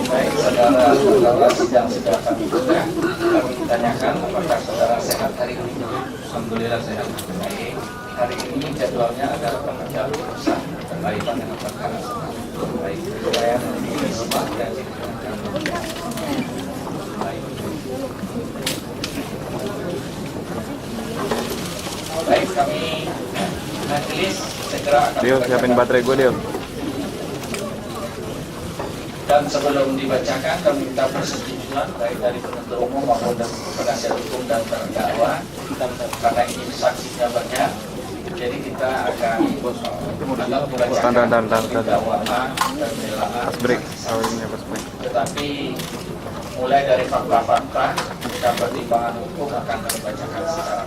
Baik, saudara sidang sudah kami buka. Kami tanyakan apakah saudara sehat hari ini. Alhamdulillah sehat. Baik, hari ini jadwalnya adalah pengerjaan urusan berkaitan dengan perkara sedang. Baik, saya memiliki semua dan baik, kami majelis segera akan Dio, siapin baterai gue, Dio. Dan sebelum dibacakan, kami minta persetujuan baik dari penuntut umum maupun dari penasihat hukum dan terdakwa. Karena ini saksinya banyak, jadi kita akan membacakan dakwaan dan pembelaan. Tetapi mulai dari fakta-fakta dan pertimbangan hukum akan kami bacakan secara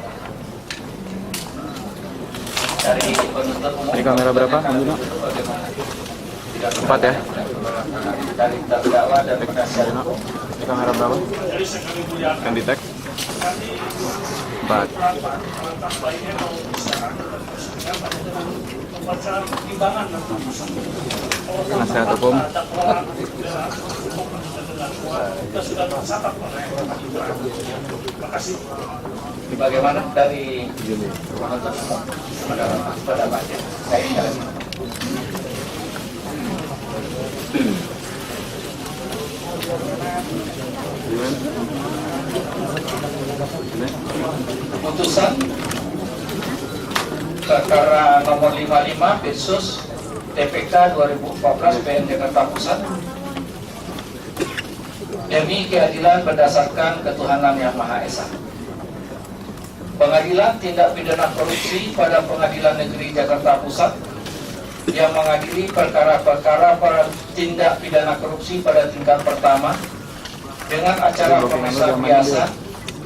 dari penuntut umum. Ini kamera berapa? Empat ya? Dari terdakwa dan penasihat hukum. Ini kamera berapa? Yang di tag? 4. Penasihat hukum. Bagaimana dari penuntut umum pada bagian saya ingin putusan perkara nomor 55 versus TPK 2014 PN Jakarta Pusat demi keadilan berdasarkan ketuhanan yang Maha Esa. Pengadilan Tindak Pidana Korupsi pada Pengadilan Negeri Jakarta Pusat yang mengadili perkara-perkara tindak pidana korupsi pada tingkat pertama dengan acara pemeriksaan biasa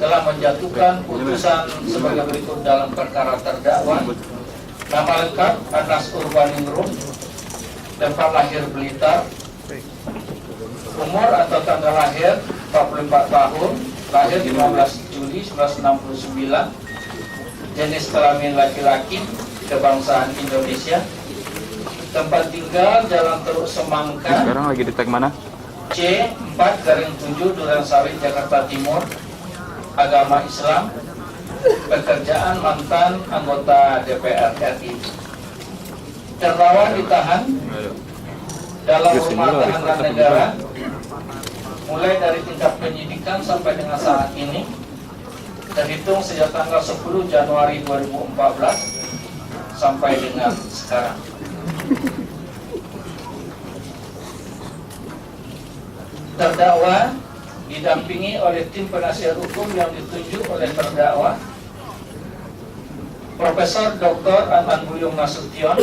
telah menjatuhkan putusan sebagai berikut dalam perkara terdakwa. Nama lengkap Anas Urbaningrum, tempat lahir Blitar, umur atau tanggal lahir 44 tahun, lahir 15 Juli 1969, jenis kelamin laki-laki, kebangsaan Indonesia, tempat tinggal Jalan Teluk Semangka. Sekarang lagi di tag mana? C4/7 Durensawit, Jakarta Timur. Agama Islam. Pekerjaan mantan anggota DPR RI. Terdakwa ditahan dalam rumah tahanan negara mulai dari tingkat penyidikan sampai dengan saat ini, terhitung sejak tanggal 10 Januari 2014 sampai dengan sekarang. Terdakwa didampingi oleh tim penasihat hukum yang ditunjuk oleh terdakwa Profesor Dr. Anan Buyung Nasution,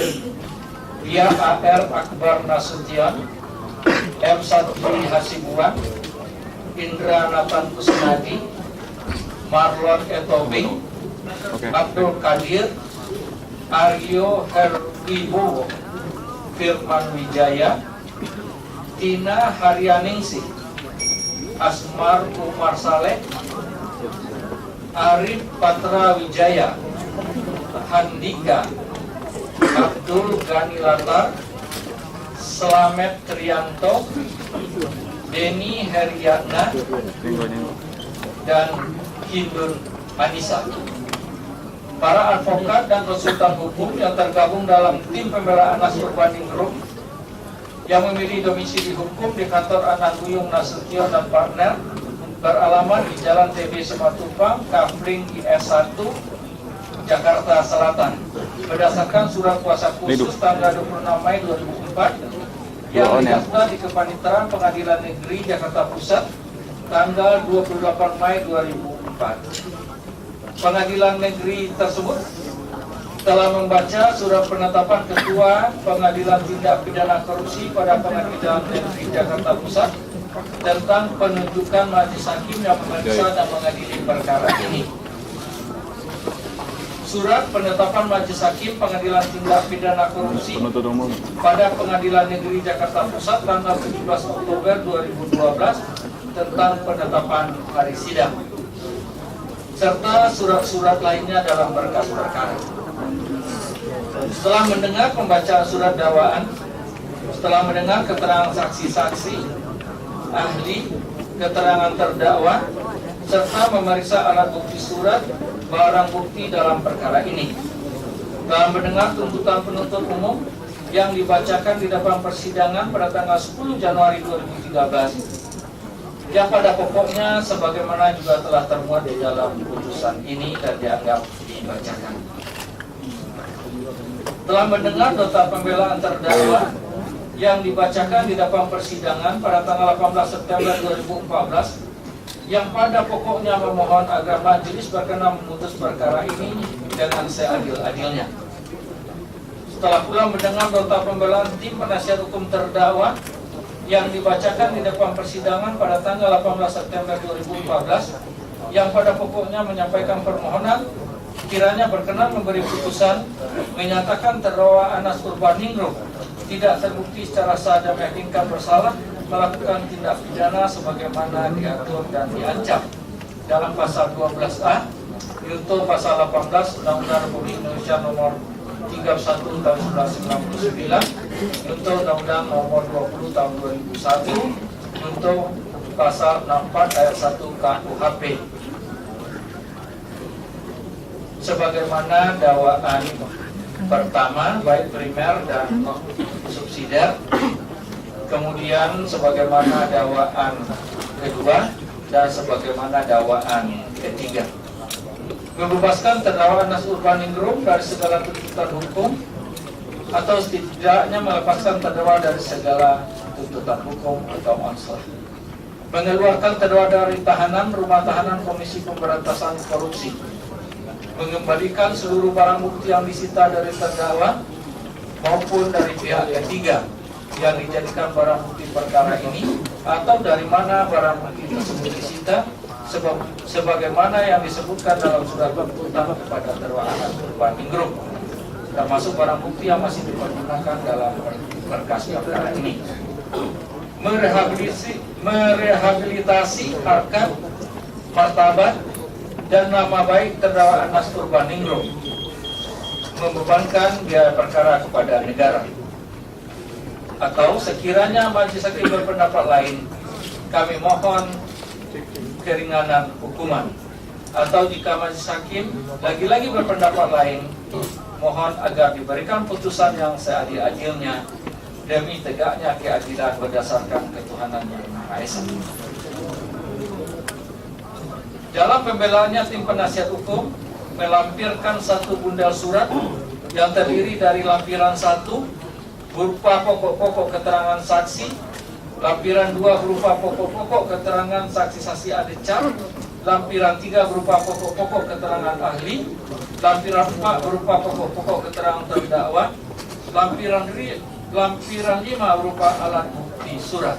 Dia AR Akbar Nasution, M. Satri Hasibuan, Indra Nathan Kusnadi, Marlon Etobing, Abdul Qadir, Aryo Herwibowo, Firman Wijaya, Tina Haryaningsih, Asmar Umar Saleh, Arif Patra Wijaya, Handika, Abdul Ghani Latar, Slamet Trianto, Denny Heriatna, dan Hindun Anissa. Para advokat dan konsultan hukum yang tergabung dalam tim pembelaan Anas Urbaningrum yang memiliki domisili hukum di kantor Anan Buyung Nasution dan partner beralamat di Jalan TB Simatupang, Kafling IS 1, Jakarta Selatan, berdasarkan surat kuasa khusus tanggal 26 Mei 2004 yang didaftar di Kepaniteraan Pengadilan Negeri Jakarta Pusat tanggal 28 Mei 2004. Pengadilan Negeri tersebut telah membaca surat penetapan Ketua Pengadilan Tindak Pidana Korupsi pada Pengadilan Negeri Jakarta Pusat tentang penunjukan majelis hakim yang memeriksa dan mengadili perkara ini. Surat penetapan majelis hakim Pengadilan Tindak Pidana Korupsi Penuntut umum. pada Pengadilan Negeri Jakarta Pusat tanggal 17 Oktober 2012 tentang penetapan hari sidang, serta surat-surat lainnya dalam berkas perkara. Setelah mendengar pembacaan surat dakwaan, setelah mendengar keterangan saksi-saksi, ahli, keterangan terdakwa, serta memeriksa alat bukti surat, barang bukti dalam perkara ini, telah mendengar tuntutan penuntut umum yang dibacakan di depan persidangan pada tanggal 10 Januari 2013, yang pada pokoknya sebagaimana juga telah termuat di dalam putusan ini dan dianggap dibacakan. Telah mendengar nota pembelaan terdakwa yang dibacakan di depan persidangan pada tanggal 18 September 2014, yang pada pokoknya memohon agar majelis berkenan memutus perkara ini dengan seadil-adilnya. Setelah pula mendengar nota pembelaan tim penasihat hukum terdakwa yang dibacakan di depan persidangan pada tanggal 18 September 2014, yang pada pokoknya menyampaikan permohonan kiranya berkenan memberi putusan menyatakan terdakwa Anas Urbaningrum tidak terbukti secara sah dan meyakinkan bersalah melakukan tindak pidana sebagaimana diatur dan diancam dalam pasal 12A yaitu pasal 18 Undang-Undang Republik Indonesia nomor 31 tahun 1999, untuk Undang-Undang nomor 20 tahun 2001, untuk pasal 64 ayat 1 KUHP, sebagaimana dakwaan pertama baik primer dan subsidiar, kemudian sebagaimana dakwaan kedua dan sebagaimana dakwaan ketiga. Membebaskan terdakwa Anas Urbaningrum dari segala tuntutan hukum atau setidaknya melepaskan terdakwa dari segala tuntutan hukum atau masalah. Mengeluarkan terdakwa dari tahanan rumah tahanan Komisi Pemberantasan Korupsi. Mengembalikan seluruh barang bukti yang disita dari terdakwa maupun dari pihak ketiga yang dijadikan barang bukti perkara ini, atau dari mana barang bukti tersebut disita, sebagaimana yang disebutkan dalam surat tuntutan kepada terdakwa Anas Urbaningrum, termasuk barang bukti yang masih dipergunakan dalam berkas perkara ini. Merehabilitasi harkat, martabat, dan nama baik terdakwa Anas Urbaningrum, membebankan biaya perkara kepada negara. Atau sekiranya majelis hakim berpendapat lain, kami mohon keringanan hukuman. Atau jika majelis hakim lagi-lagi berpendapat lain, mohon agar diberikan putusan yang seadil-adilnya demi tegaknya keadilan berdasarkan ketuhanan yang Maha Esa. Dalam pembelaannya, tim penasihat hukum melampirkan satu bundel surat yang terdiri dari lampiran 1 berupa pokok-pokok keterangan saksi, lampiran 2 berupa pokok-pokok keterangan saksi-saksi adecam, lampiran 3 berupa pokok-pokok keterangan ahli, lampiran 4 berupa pokok-pokok keterangan terdakwa, lampiran 5 berupa alat bukti surat.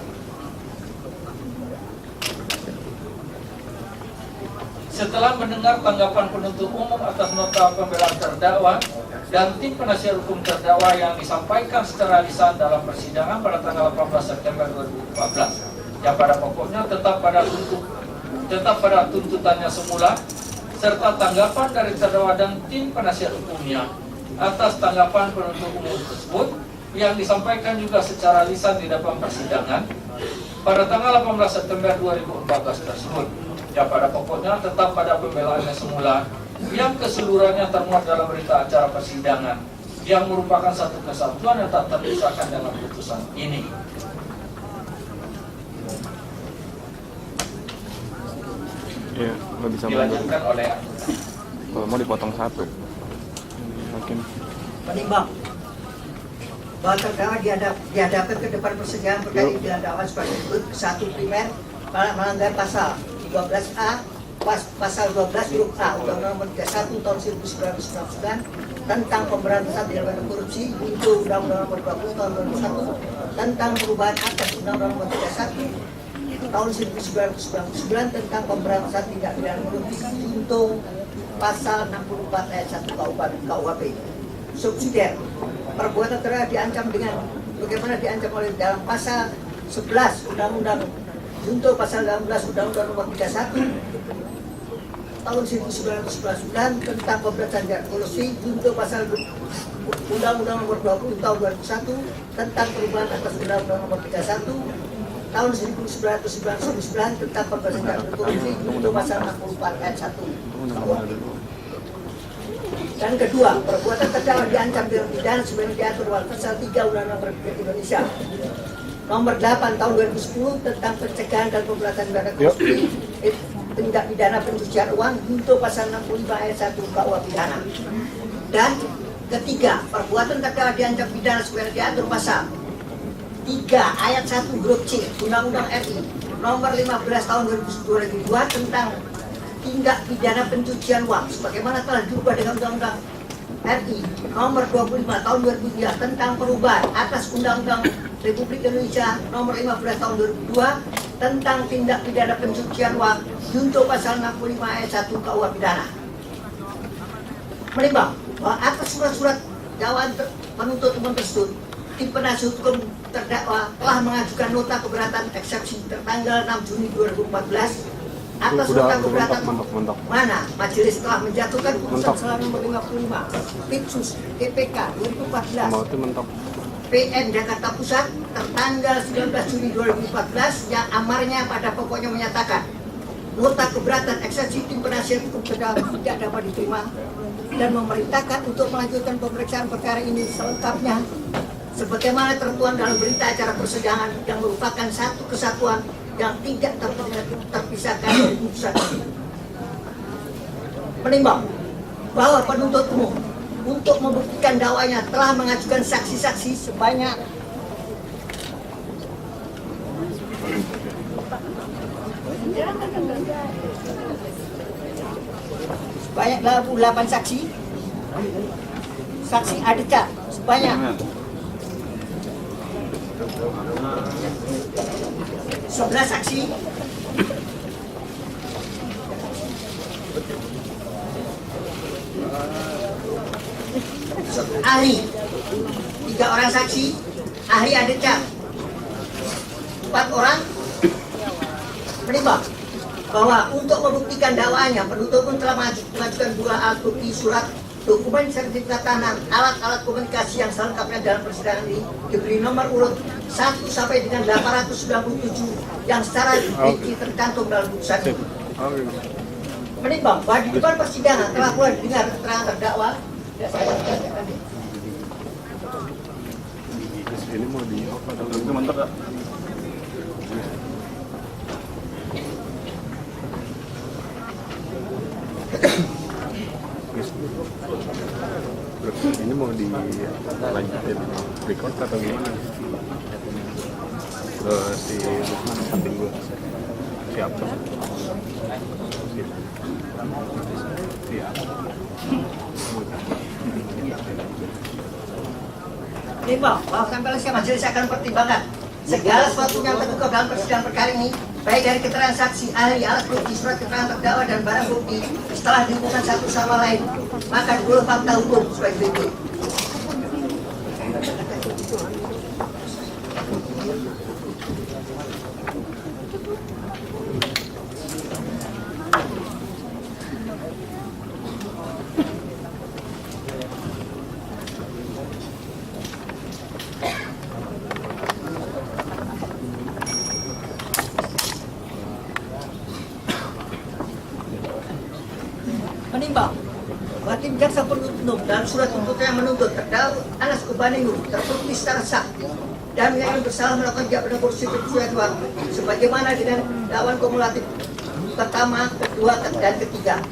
Setelah mendengar tanggapan penuntut umum atas nota pembelaan terdakwa dan tim penasihat hukum terdakwa yang disampaikan secara lisan dalam persidangan pada tanggal 18 September 2014, yang pada pokoknya tetap pada tuntutannya semula, serta tanggapan dari terdakwa dan tim penasihat hukumnya atas tanggapan penuntut umum tersebut yang disampaikan juga secara lisan di depan persidangan pada tanggal 18 September 2014 tersebut, yang pada pokoknya tetap pada pembelaannya semula, yang keseluruhannya termuat dalam berita acara persidangan, yang merupakan satu kesatuan yang tak terpisahkan dalam putusan ini. Iya, nggak bisa Dilanjutkan oleh kalau mau dipotong satu. Makin. Menimbang bahwa terdakwa dihadapkan ke depan persidangan berkait dengan dakwaan sebagai berikut: 1. Primer melanggar pasal 13A pasal 12 huruf A Undang-Undang Nomor 31 tahun 1999 tentang pemberantasan tindak pidana korupsi, untuk Undang-Undang Nomor 20 tahun 2001 tentang perubahan atas Undang-Undang Nomor 31 tahun 1999 tentang pemberantasan tindak pidana korupsi, untuk pasal 64 ayat 1 KUHP. Subsidiar, perbuatan terdakwa diancam dengan bagaimana diancam oleh dalam pasal 11 Undang-Undang junto pasal 18 Undang-Undang Nomor 31 tahun 1999 tentang pemberantasan tindak korupsi, junto pasal Undang-Undang Nomor 20 tahun 2001 tentang perubahan atas Undang-Undang Nomor 31 tahun 1999 tentang pemberantasan tindak korupsi, junto pasal 64 ayat 1 KUHP. Dan kedua, perbuatan terdakwa diancam dengan pidana sebagaimana diatur dalam pasal 3 Undang-Undang Republik Indonesia Nomor 8 tahun 2010 tentang pencegahan dan pemberantasan tindak korupsi, tindak pidana pencucian uang, junto pasal 65 ayat 1 KUH pidana. Dan ketiga, perbuatan terdakwa diancam pidana sebagaimana diatur pasal 3 ayat 1 huruf C Undang-Undang RI Nomor 15 tahun 2002 tentang tindak pidana pencucian uang sebagaimana telah diubah dengan Undang-Undang RI Nomor 25 tahun 2003 tentang perubahan atas Undang-Undang Republik Indonesia Nomor 15 tahun 2002 tentang tindak pidana pencucian uang, junto pasal 65 ayat 1 KUH pidana. Menimbang bahwa atas surat-surat dakwaan penuntut umum tersebut, tim penasihat hukum terdakwa telah mengajukan nota keberatan eksepsi tertanggal 6 Juni 2014 atas nota keberatan mana majelis telah menjatuhkan putusan selama nomor 55 Pitsus TPK 2014 PN Jakarta Pusat tertanggal 19 Juni 2014 yang amarnya pada pokoknya menyatakan nota keberatan eksepsi tim penasihat hukum terdakwa tidak dapat diterima dan memerintahkan untuk melanjutkan pemeriksaan perkara ini selengkapnya sebagaimana tertuang dalam berita acara persidangan yang merupakan satu kesatuan yang tidak terpisahkan dari putusan ini. Menimbang bahwa penuntut umum untuk membuktikan dakwanya telah mengajukan saksi-saksi sebanyak 28 saksi, saksi ADK sebanyak 11 saksi, ahli 3 orang saksi, ahli ADK 4 orang. Menimbang bahwa untuk membuktikan dakwaannya penuntut pun telah mengajukan 2 alat bukti surat dokumen sertifikat tanah alat-alat komunikasi yang selengkapnya dalam persidangan ini diberi nomor urut 1 sampai dengan 897 yang secara rinci tercantum dalam putusan ini. Menimbang bahwa di depan persidangan telah pula didengar keterangan terdakwa. Ya, saya bacakan. Ini mau di apa? Itu mantap ya? Ini mau dilanjutin record atau gimana? Si Lukman samping gue. Siapa? Siapa? Menimbang bahwa sampai majelis akan pertimbangkan segala sesuatu yang terungkap dalam persidangan perkara ini, baik dari keterangan saksi, ahli, alat bukti, surat keterangan terdakwa dan barang bukti setelah dihubungkan satu sama lain, maka dulu fakta hukum sebagai berikut. Menimbang bahwa tim jaksa penuntut umum dalam surat tuntutan yang menuntut terdakwa Anas Urbaningrum terbukti secara sah dan menyatakan bersalah melakukan tindak pidana korupsi pencucian uang sebagaimana dengan dakwaan kumulatif pertama, kedua, dan ketiga.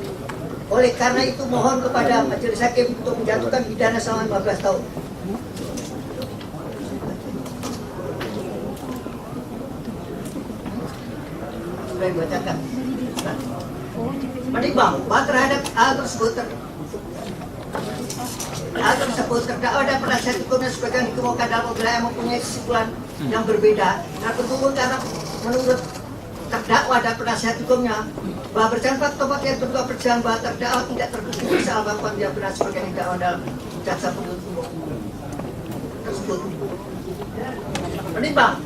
Oleh karena itu mohon kepada majelis hakim untuk menjatuhkan pidana selama 15 tahun. Sudah dibacakan. Nah. menimbang bahwa terhadap hal tersebut terdakwa dan penasihat hukumnya sebagian dikemukakan dalam wilayah yang mempunyai kesimpulan yang berbeda. Nah, tentu karena menurut terdakwa dan penasihat hukumnya bahwa berdasarkan fakta-fakta yang terduga berjalan bahwa terdakwa tidak terbukti bersalah melakukan yang benar sebagai didakwa dalam jaksa penuntut umum tersebut. Menimbang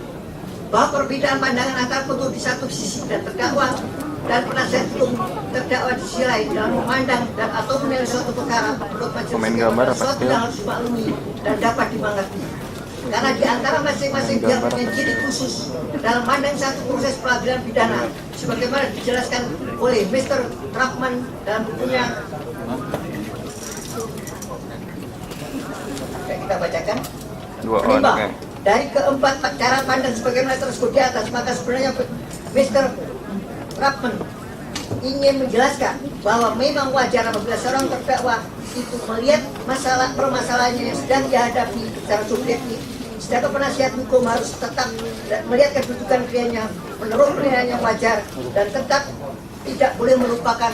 bahwa perbedaan pandangan antara penuntut di satu sisi dan terdakwa dan penasihat hukum terdakwa di sisi lain dalam memandang dan atau menilai suatu perkara menurut majelis hakim suatu yang harus dimaklumi dan dapat dimengerti. Karena di antara masing-masing pihak punya ciri khusus dalam memandang satu proses peradilan pidana, sebagaimana dijelaskan oleh Mr. Trapman dalam bukunya. Kita bacakan. Menimbang dari keempat cara pandang sebagaimana tersebut di atas, maka sebenarnya Mr. Trapman ingin menjelaskan bahwa memang wajar apabila seorang terdakwa itu melihat permasalahannya yang sedang dihadapi secara subjektif, sedangkan penasihat hukum harus tetap melihat kedudukan kliennya menurut penilaian yang wajar dan tetap tidak boleh melupakan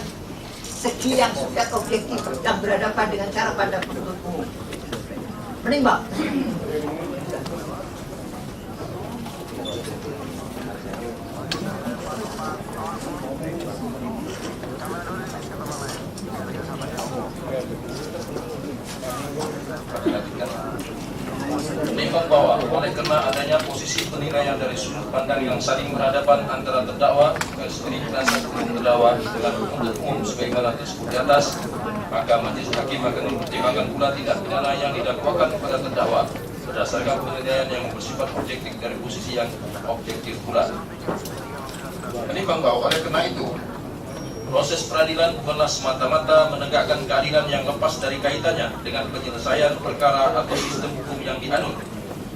segi yang sudah objektif yang berhadapan dengan cara pandang penuntut umum. Menimbang menimbang bahwa oleh karena adanya posisi penilaian dari sudut pandang yang saling berhadapan antara terdakwa, penasihat hukum terdakwa dengan penuntut umum sebagaimana disebut di atas, maka majelis hakim akan mempertimbangkan pula tindak pidana yang didakwakan kepada terdakwa berdasarkan penilaian yang bersifat objektif dari posisi yang objektif pula. Menimbang bahwa oleh karena itu proses peradilan bukanlah semata-mata menegakkan keadilan yang lepas dari kaitannya dengan penyelesaian perkara atau sistem hukum yang dianut.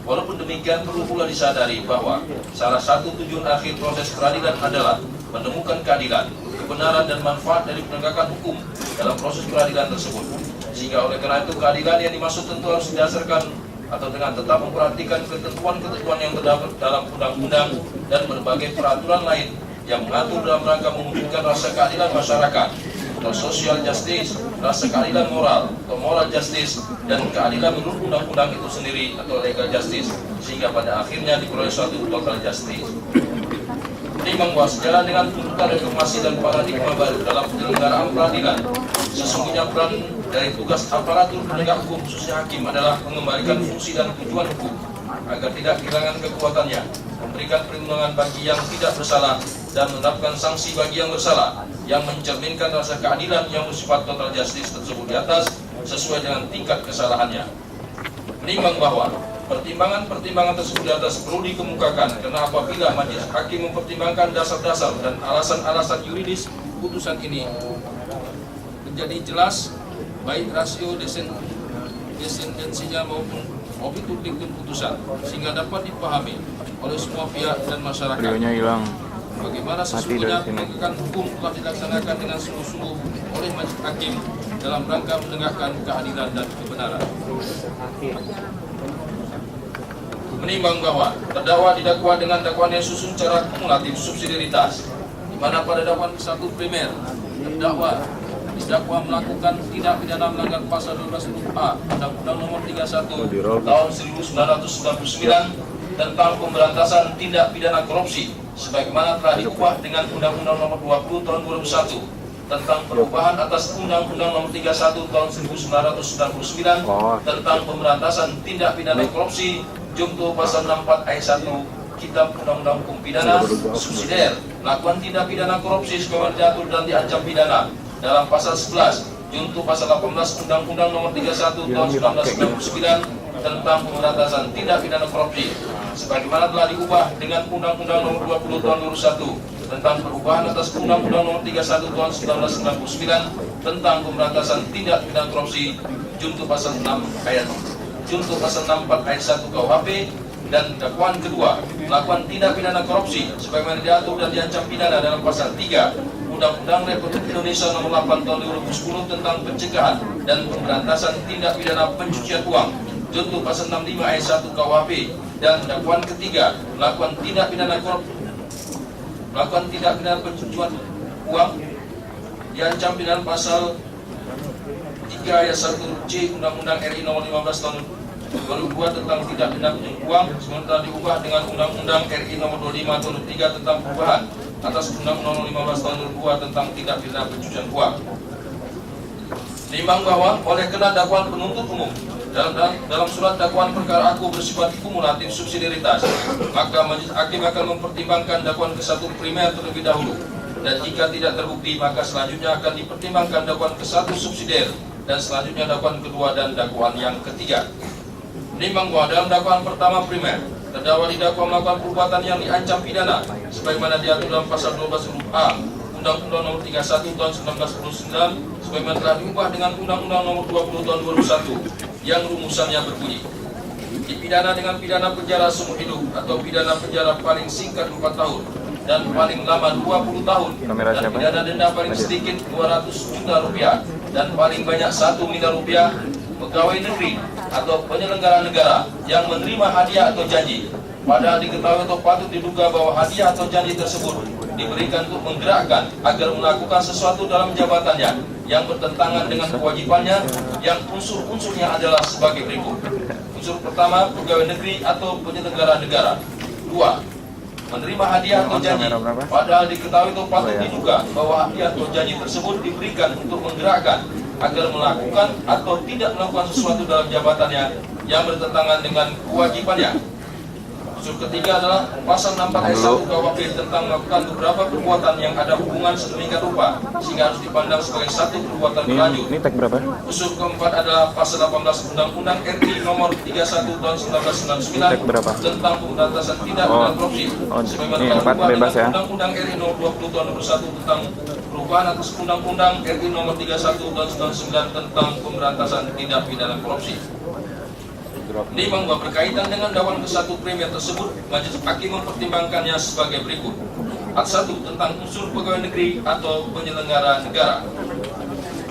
Walaupun demikian, perlu pula disadari bahwa salah satu tujuan akhir proses peradilan adalah menemukan keadilan, kebenaran dan manfaat dari penegakan hukum dalam proses peradilan tersebut. Sehingga oleh karena itu keadilan yang dimaksud tentu harus didasarkan atau dengan tetap memperhatikan ketentuan-ketentuan yang terdapat dalam undang-undang dan berbagai peraturan lain yang mengatur dalam rangka mewujudkan rasa keadilan masyarakat atau social justice, rasa keadilan moral atau moral justice, dan keadilan menurut undang-undang itu sendiri atau legal justice, sehingga pada akhirnya diperoleh suatu total justice. Menimbang bahwa sejalan dengan tuntutan reformasi dan paradigma baru dalam penyelenggaraan peradilan, sesungguhnya peran dari tugas aparatur penegak hukum khususnya hakim adalah mengembalikan fungsi dan tujuan hukum agar tidak kehilangan kekuatannya, memberikan perlindungan bagi yang tidak bersalah dan menerapkan sanksi bagi yang bersalah, yang mencerminkan rasa keadilan yang bersifat total justice tersebut di atas sesuai dengan tingkat kesalahannya. Menimbang bahwa pertimbangan-pertimbangan tersebut di atas perlu dikemukakan karena apabila majelis hakim mempertimbangkan dasar-dasar dan alasan-alasan yuridis putusan ini menjadi jelas baik rasio desendensinya maupun objektif diktum putusan, sehingga dapat dipahami oleh semua pihak dan masyarakat. Videonya hilang. Bagaimana sesungguhnya penegakan hukum telah dilaksanakan dengan sungguh-sungguh oleh majelis hakim dalam rangka menegakkan keadilan dan kebenaran. Menimbang bahwa terdakwa didakwa dengan dakwaan yang susun secara kumulatif subsidiaritas, di mana pada dakwaan satu primer terdakwa didakwa melakukan tindak pidana melanggar pasal 12 huruf A Undang-Undang Nomor 31 Tahun 1999 tentang pemberantasan tindak pidana korupsi, sebagaimana telah diubah dengan Undang-Undang Nomor 20 Tahun 2001 tentang perubahan atas Undang-Undang Nomor 31 Tahun 1999 tentang pemberantasan tindak pidana korupsi, junto pasal 64 ayat 1 Kitab Undang-Undang Hukum Pidana subsidiar melakukan tindak pidana korupsi sebagaimana diatur dan diancam pidana dalam pasal 11 junto pasal 18 Undang-Undang Nomor 31 Tahun 1999 tentang pemberantasan tindak pidana korupsi, sebagaimana telah diubah dengan Undang-Undang Nomor 20 Tahun 2001 tentang perubahan atas Undang-Undang Nomor 31 Tahun 1999 tentang pemberantasan tindak pidana korupsi, junto pasal 64 ayat 1 KUHP, dan dakwaan kedua melakukan tindak pidana korupsi sebagaimana diatur dan diancam pidana dalam pasal 3 Undang-Undang Republik Indonesia Nomor 8 Tahun 2010 tentang pencegahan dan pemberantasan tindak pidana pencucian uang, junto pasal 65 ayat 1 KUHP, dan dakwaan ketiga melakukan tindak pidana pencucian uang diancam dengan pasal 3 ayat 1 C Undang-Undang RI nomor 15 tahun 2002 tentang tindak pidana pencucian uang, sementara diubah dengan Undang-Undang RI nomor 25 tahun 2003 tentang perubahan atas Undang-Undang 15 tahun 2002 tentang tindak pidana pencucian uang. Nimbang bahwa oleh kena dakwaan penuntut umum dalam surat dakwaan perkara aku bersifat kumulatif subsidiaritas, maka majelis hakim akan mempertimbangkan dakwaan ke-1 primer terlebih dahulu, dan jika tidak terbukti maka selanjutnya akan dipertimbangkan dakwaan ke-1 subsidiar, dan selanjutnya dakwaan kedua dan dakwaan yang ketiga. Menimbang bahwa dalam dakwaan pertama primer, terdakwa didakwa melakukan perbuatan yang diancam pidana sebagaimana diatur dalam pasal 12 huruf A Undang-Undang Nomor 31 Tahun 1999 sebagaimana telah diubah dengan Undang-Undang Nomor 20 Tahun 2001 yang rumusannya berbunyi: dipidana dengan pidana penjara seumur hidup atau pidana penjara paling singkat 4 tahun dan paling lama 20 tahun, dan pidana denda paling sedikit 200 juta rupiah dan paling banyak 1 miliar rupiah pegawai negeri atau penyelenggara negara yang menerima hadiah atau janji padahal diketahui atau patut diduga bahwa hadiah atau janji tersebut diberikan untuk menggerakkan agar melakukan sesuatu dalam jabatannya yang bertentangan dengan kewajibannya, yang unsur-unsurnya adalah sebagai berikut. Unsur pertama, pegawai negeri atau penyelenggara negara. 2. Menerima hadiah atau janji padahal diketahui atau patut diduga bahwa hadiah atau janji tersebut diberikan untuk menggerakkan agar melakukan atau tidak melakukan sesuatu dalam jabatannya yang bertentangan dengan kewajibannya. Unsur ketiga adalah pasal 64 ayat 1 KUHP tentang melakukan beberapa perbuatan yang ada hubungan sedemikian rupa sehingga harus dipandang sebagai satu perbuatan berlanjut. Ini tag berapa? Unsur keempat adalah pasal 18 Undang-Undang RI nomor 31 tahun 1999 tentang pemberantasan tindak pidana korupsi. Sebagaimana telah diubah dengan Undang-Undang RI nomor 20 tahun 2001 tentang perubahan atas Undang-Undang RI nomor 31 tahun 1999 tentang pemberantasan tindak pidana korupsi. Menimbang bahwa berkaitan dengan dakwaan ke-1 primer tersebut, majelis hakim mempertimbangkannya sebagai berikut. Ayat 1 tentang unsur pegawai negeri atau penyelenggara negara.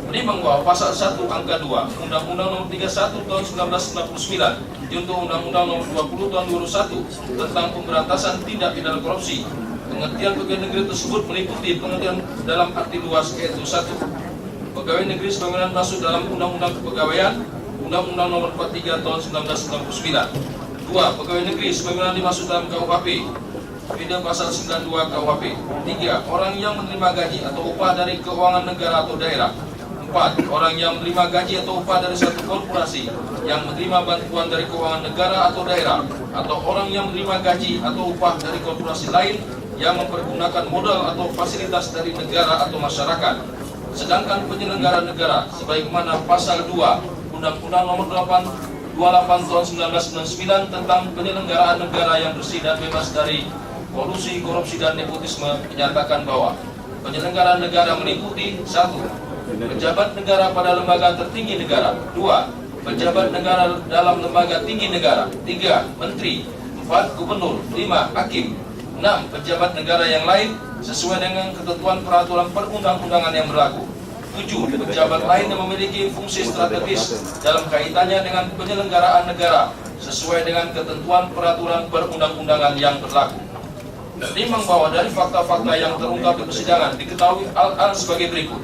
Menimbang bahwa pasal 1 angka 2 Undang-Undang Nomor 31 tahun 1999 junto Undang-Undang Nomor 20 tahun 2001 tentang pemberantasan tindak pidana korupsi, pengertian pegawai negeri tersebut meliputi pengertian dalam arti luas, yaitu 1. Pegawai negeri sebagaimana masuk dalam Undang-Undang Kepegawaian Undang-Undang Nomor 43 Tahun 1999. 2. Pegawai negeri sebagaimana dimaksud dalam KUHP Bidang pasal 92 KUHP. 3. Orang yang menerima gaji atau upah dari keuangan negara atau daerah. 4. Orang yang menerima gaji atau upah dari satu korporasi yang menerima bantuan dari keuangan negara atau daerah, atau orang yang menerima gaji atau upah dari korporasi lain yang mempergunakan modal atau fasilitas dari negara atau masyarakat. Sedangkan penyelenggara negara sebagaimana pasal 2 Undang-Undang Nomor 28 Tahun 1999 tentang penyelenggaraan negara yang bersih dan bebas dari kolusi, korupsi, dan nepotisme menyatakan bahwa penyelenggaraan negara meliputi 1. Pejabat negara pada lembaga tertinggi negara. 2. Pejabat negara dalam lembaga tinggi negara. 3. Menteri. 4. Gubernur. 5. Hakim. 6. Pejabat negara yang lain sesuai dengan ketentuan peraturan perundang-undangan yang berlaku. 7. Pejabat lain yang memiliki fungsi strategis dalam kaitannya dengan penyelenggaraan negara sesuai dengan ketentuan peraturan perundang-undangan yang berlaku. Menimbang bahwa dari fakta-fakta yang terungkap di persidangan diketahui hal-hal sebagai berikut: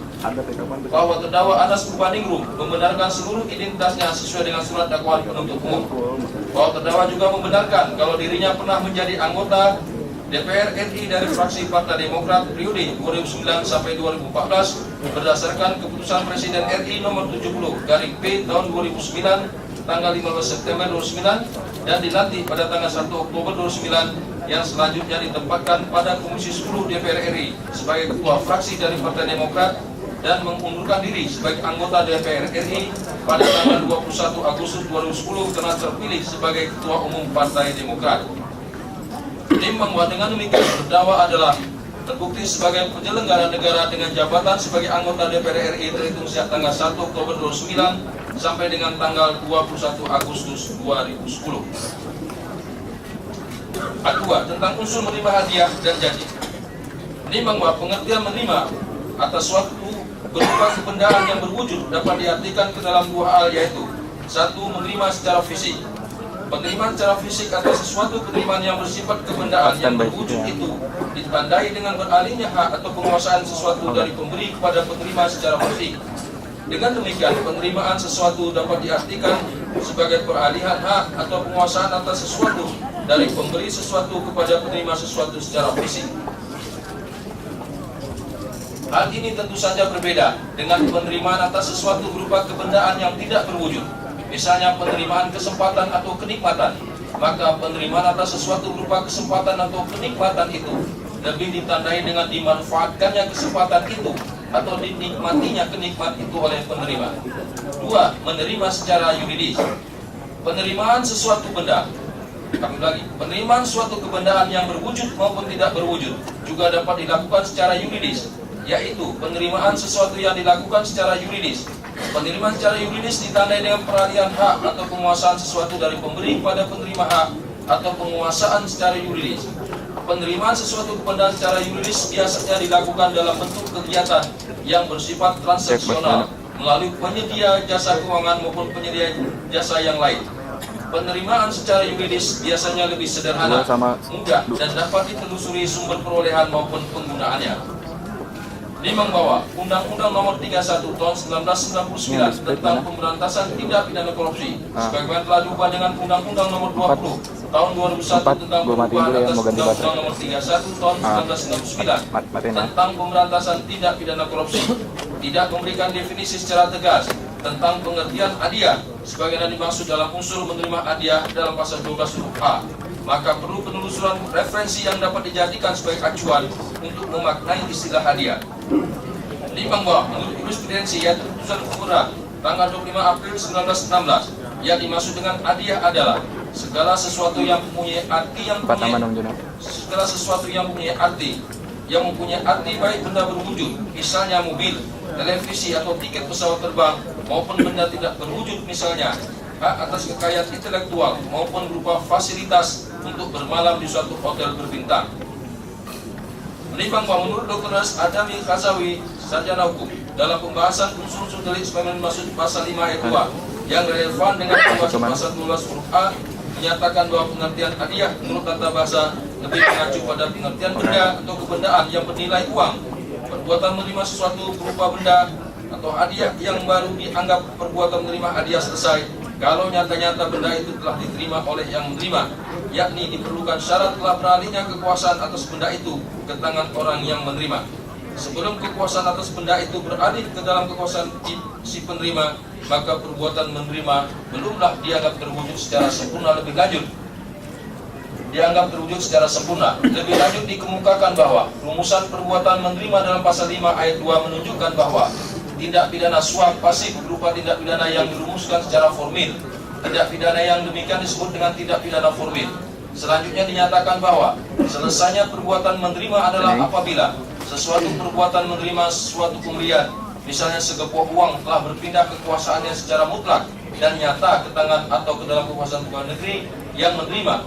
bahwa terdakwa Anas Urbaningrum membenarkan seluruh identitasnya sesuai dengan surat dakwaan penuntut umum, bahwa terdakwa juga membenarkan kalau dirinya pernah menjadi anggota DPR RI dari fraksi Partai Demokrat periode 2009 sampai 2014 berdasarkan keputusan Presiden RI nomor 70/P tahun 2009 tanggal 15 September 2009 dan dilantik pada tanggal 1 Oktober 2009 yang selanjutnya ditempatkan pada Komisi 10 DPR RI sebagai ketua fraksi dari Partai Demokrat dan mengundurkan diri sebagai anggota DPR RI pada tanggal 21 Agustus 2010 karena terpilih sebagai ketua umum Partai Demokrat. Menimbang bahwa dengan demikian terdakwa adalah terbukti sebagai penyelenggara negara dengan jabatan sebagai anggota DPR RI terhitung sejak tanggal 1 Oktober 2009 sampai dengan tanggal 21 Agustus 2010. Ayat 2 tentang unsur menerima hadiah dan janji. Menimbang bahwa pengertian menerima atas suatu berupa kebendaan yang berwujud dapat diartikan ke dalam dua hal, yaitu 1. Menerima secara fisik, 2. Penerimaan secara fisik atas sesuatu penerimaan yang bersifat kebendaan yang berwujud itu ditandai dengan beralihnya hak atau penguasaan sesuatu dari pemberi kepada penerima secara fisik. Dengan demikian, penerimaan sesuatu dapat diartikan sebagai peralihan hak atau penguasaan atas sesuatu dari pemberi sesuatu kepada penerima sesuatu secara fisik. Hal ini tentu saja berbeda dengan penerimaan atas sesuatu berupa kebendaan yang tidak berwujud. Misalnya penerimaan kesempatan atau kenikmatan, maka penerimaan atas sesuatu berupa kesempatan atau kenikmatan itu lebih ditandai dengan dimanfaatkannya kesempatan itu atau dinikmatinya kenikmat itu oleh penerima. 2. Menerima secara yuridis. Penerimaan sesuatu benda. Penerimaan suatu kebendaan yang berwujud maupun tidak berwujud juga dapat dilakukan secara yuridis, yaitu penerimaan sesuatu yang dilakukan secara yuridis. Penerimaan secara yuridis ditandai dengan peralihan hak atau penguasaan sesuatu dari pemberi kepada penerima hak atau penguasaan secara yuridis. Penerimaan sesuatu kebendaan secara yuridis biasanya dilakukan dalam bentuk kegiatan yang bersifat transaksional melalui penyedia jasa keuangan maupun penyedia jasa yang lain. Penerimaan secara yuridis biasanya lebih sederhana, mudah, dan dapat ditelusuri sumber perolehan maupun penggunaannya. 5. Bahwa Undang-Undang Nomor 31 Tahun 1999 tentang Pemberantasan Tindak Pidana Korupsi sebagaimana telah diubah dengan Undang-Undang Nomor 20 Tahun 2001 tentang perubahan atas Undang-Undang Nomor 31 Tahun 1999 tentang Pemberantasan Tindak Pidana Korupsi tidak memberikan definisi secara tegas tentang pengertian hadiah sebagaimana dimaksud dalam unsur menerima hadiah dalam pasal 12 huruf A. Maka perlu penelusuran referensi yang dapat dijadikan sebagai acuan untuk memaknai istilah hadiah. 5. Bahwa menurut jurisprudensi yaitu putusan Fura tanggal 25 April 1916 yang dimaksud dengan hadiah adalah segala sesuatu yang mempunyai arti yang mempunyai arti baik benda berwujud, misalnya mobil, televisi atau tiket pesawat terbang, maupun benda tidak berwujud, misalnya hak atas kekayaan intelektual maupun berupa fasilitas untuk bermalam di suatu hotel berbintang. Menimbang bahwa menurut Dr. Adami Khazawi, sarjana hukum, dalam pembahasan unsur-unsur delik sebagaimana dimaksud pasal 5 ayat 2 yang relevan dengan pembahasan pasal 12 huruf A menyatakan bahwa pengertian hadiah menurut tata bahasa lebih mengacu pada pengertian benda atau kebendaan yang bernilai uang. Perbuatan menerima sesuatu berupa benda atau hadiah yang baru dianggap perbuatan menerima hadiah selesai kalau nyata-nyata benda itu telah diterima oleh yang menerima, yakni diperlukan syarat telah beralihnya kekuasaan atas benda itu ke tangan orang yang menerima. Sebelum kekuasaan atas benda itu beralih ke dalam kekuasaan si penerima, maka perbuatan menerima belumlah dianggap terwujud secara sempurna. Lebih lanjut dikemukakan bahwa rumusan perbuatan menerima dalam pasal 5 ayat 2 menunjukkan bahwa tindak pidana suap pasif berupa tindak pidana yang dirumuskan secara formil. Tindak pidana yang demikian disebut dengan tindak pidana formil. Selanjutnya dinyatakan bahwa selesainya perbuatan menerima adalah apabila sesuatu perbuatan menerima suatu pemberian, misalnya segepoh uang, telah berpindah kekuasaannya secara mutlak dan nyata ke tangan atau ke dalam kekuasaan pegawai negeri yang menerima.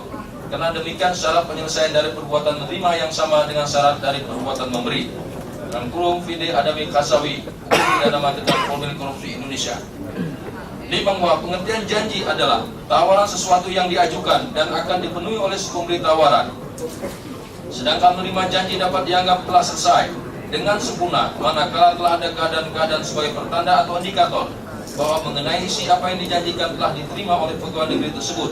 Karena demikian syarat penyelesaian dari perbuatan menerima yang sama dengan syarat dari perbuatan memberi. Dalam kurung Fide Adami Khazawi, Pidana Material Formil Korupsi Indonesia. 5. Bahwa pengertian janji adalah tawaran sesuatu yang diajukan dan akan dipenuhi oleh si pemberi tawaran. Sedangkan menerima janji dapat dianggap telah selesai dengan sempurna manakala telah ada keadaan-keadaan sebagai pertanda atau indikator bahwa mengenai isi apa yang dijanjikan telah diterima oleh pegawai negeri tersebut.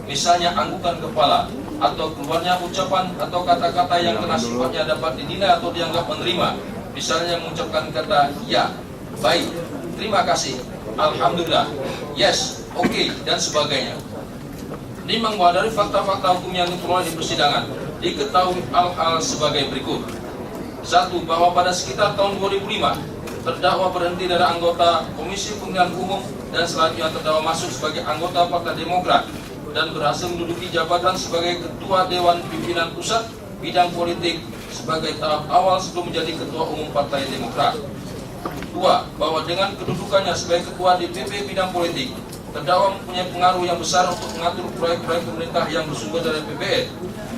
Misalnya anggukan kepala atau keluarnya ucapan atau kata-kata yang kena sifatnya dapat dinilai atau dianggap menerima. Misalnya mengucapkan kata ya, baik, terima kasih, alhamdulillah, yes, oke, dan sebagainya. 5. Bahwa dari fakta-fakta hukum yang diperoleh di persidangan diketahui hal-hal sebagai berikut. 1. Bahwa pada sekitar tahun 2005 terdakwa berhenti dari anggota Komisi Pemilihan Umum dan selanjutnya terdakwa masuk sebagai anggota Partai Demokrat dan berhasil menduduki jabatan sebagai Ketua Dewan Pimpinan Pusat Bidang Politik sebagai tahap awal sebelum menjadi Ketua Umum Partai Demokrat. 2. Bahwa dengan kedudukannya sebagai Ketua DPP Bidang Politik, terdakwa mempunyai pengaruh yang besar untuk mengatur proyek-proyek pemerintah yang bersumber dari APBN.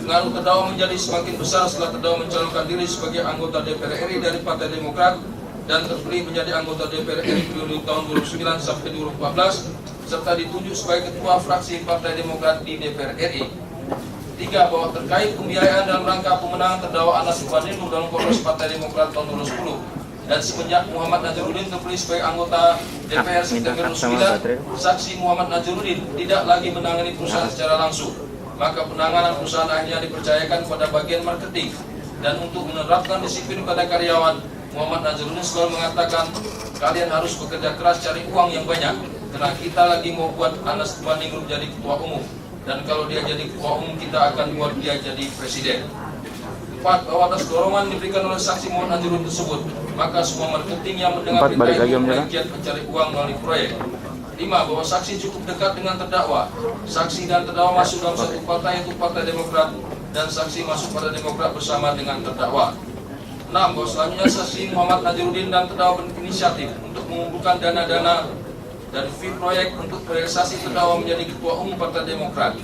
Pengaruh terdakwa menjadi semakin besar setelah terdakwa mencalonkan diri sebagai anggota DPR RI dari Partai Demokrat dan terpilih menjadi anggota DPR RI periode tahun 2009 sampai 2014 serta ditunjuk sebagai ketua fraksi Partai Demokrat di DPR RI. 3. Bahwa terkait pembiayaan dalam rangka pemenangan terdakwa Anas Urbaningrum dalam Kongres Partai Demokrat tahun 2010 dan semenjak Muhammad Nazarudin terpilih sebagai anggota DPR September 2009, saksi Muhammad Nazarudin tidak lagi menangani perusahaan secara langsung. Maka penanganan perusahaan akhirnya dipercayakan kepada bagian marketing. Dan untuk menerapkan disiplin pada karyawan, Muhammad Nazarudin selalu mengatakan, kalian harus bekerja keras cari uang yang banyak, karena kita lagi mau buat Anas Urbaningrum jadi ketua umum. Dan kalau dia jadi ketua umum, kita akan buat dia jadi presiden. 4. Bahwa atas dorongan diberikan oleh saksi Muhammad Nazarudin tersebut, maka semua marketing yang mendengar perintah itu mulai giat mencari uang melalui proyek. 5. Bahwa saksi cukup dekat dengan terdakwa. Saksi dan terdakwa masuk dalam satu partai, yaitu Partai Demokrat, dan saksi masuk Partai Demokrat bersama dengan terdakwa. 6. Bahwa selanjutnya saksi Muhammad Nazarudin dan terdakwa berinisiatif untuk mengumpulkan dana-dana dari fee proyek untuk realisasi terdakwa menjadi ketua umum Partai Demokrat.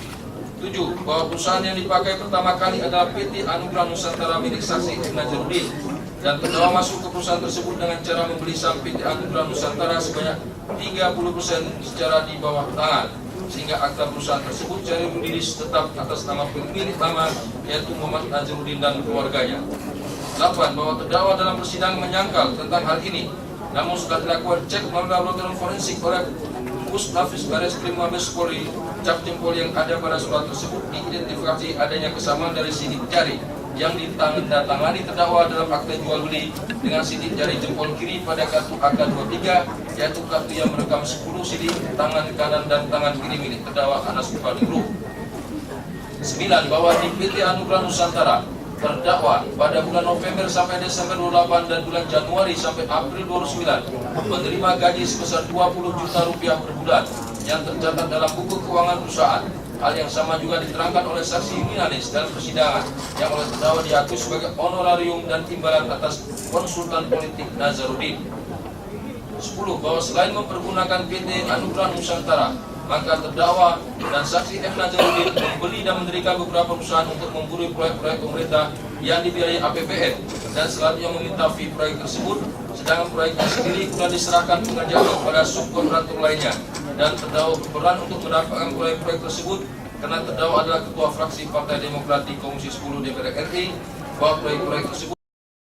7. Bahwa perusahaan yang dipakai pertama kali adalah PT Anugrah Nusantara milik saksi Nazarudin, dan terdakwa masuk ke perusahaan tersebut dengan cara membeli saham PT Anugrah Nusantara sebanyak 30% secara di bawah tangan, sehingga akta perusahaan tersebut secara yuridis tetap atas nama pemilik utama, yaitu Muhammad Nazarudin dan keluarganya. 8. Bahwa terdakwa dalam persidangan menyangkal tentang hal ini, namun setelah dilakukan cek melalui laboratorium forensik oleh Pusdafis Bareskrim Mabes Polri, cap jempol yang ada pada surat tersebut diidentifikasi adanya kesamaan dari sidik jari yang ditandatangani terdakwa dalam akte jual beli dengan sidik jari jempol kiri pada kartu AK23, yaitu kartu yang merekam 10 sidik tangan kanan dan tangan kiri milik terdakwa Anas Urbaningrum. 9. Bahwa di PT Anugrah Nusantara, terdakwa pada bulan November sampai Desember 28 dan bulan Januari sampai April 29 menerima gaji sebesar 20 juta rupiah per bulan yang tercatat dalam buku keuangan perusahaan. Hal yang sama juga diterangkan oleh saksi Minanis dalam persidangan yang oleh terdakwa diakui sebagai honorarium dan imbalan atas konsultan politik Nazarudin. 10. Bahwa selain mempergunakan PT Anugrah Nusantara, maka terdakwa dan saksi F. Nazarudin membeli dan mendirikan beberapa perusahaan untuk memburu proyek-proyek pemerintah yang dibiayai APBN dan selanjutnya meminta fee proyek tersebut, sedangkan proyeknya sendiri sudah diserahkan pengerjaan kepada subkontraktor lainnya, dan terdakwa berperan untuk mendapatkan proyek-proyek tersebut karena terdakwa adalah ketua fraksi Partai Demokrat di Komisi 10 DPR RI, bahwa proyek-proyek tersebut